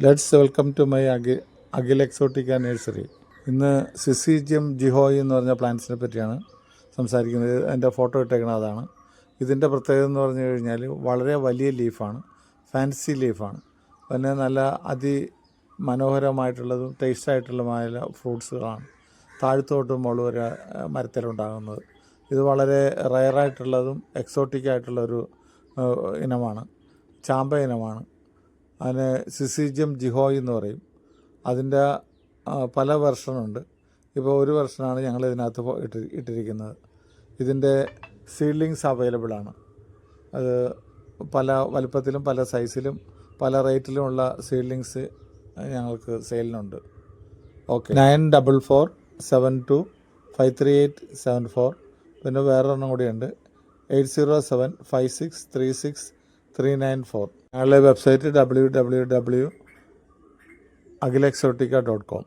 Let's welcome to my Akhil exotica nursery. ഇന്ന് syzygium ജിഹോയി എന്ന് പറഞ്ഞ പ്ലാന്റ്സിനെ പറ്റിയാണ് സംസാരിക്കുന്നത്. അതിൻ്റെ ഫോട്ടോ ഇട്ടേക്കുന്നത് അതാണ്. ഇതിൻ്റെ പ്രത്യേകത എന്ന് പറഞ്ഞു കഴിഞ്ഞാൽ വളരെ വലിയ ലീഫാണ്, ഫാൻസി ലീഫാണ്. പിന്നെ നല്ല അതിമനോഹരമായിട്ടുള്ളതും ടേസ്റ്റായിട്ടുള്ളതുമായ ഫ്രൂട്ട്സുകളാണ് താഴത്തോട്ട് മുകളിൽ വരെ മരത്തിലുണ്ടാകുന്നത്. ഇത് വളരെ റയറായിട്ടുള്ളതും എക്സോട്ടിക്കായിട്ടുള്ളൊരു ഇനമാണ്, ചാമ്പ ഇനമാണ്. അതിന് സിസിജിയം ജിഹോയി എന്ന് പറയും. അതിൻ്റെ പല വെർഷനുണ്ട്. ഇപ്പോൾ ഒരു വെർഷനാണ് ഞങ്ങൾ ഇതിനകത്ത് ഇട്ടിരിക്കുന്നത്. ഇതിൻ്റെ സീഡ്ലിങ്സ് അവൈലബിളാണ്. അത് പല വലുപ്പത്തിലും പല സൈസിലും പല റേറ്റിലുമുള്ള സീഡ്ലിങ്സ് ഞങ്ങൾക്ക് സെയിലിനുണ്ട്. ഓക്കെ, 9447253874. പിന്നെ വേറൊരെണ്ണം കൂടിയുണ്ട്, 8075636394. ഞങ്ങളുടെ വെബ്സൈറ്റ് www.agilexotica.com.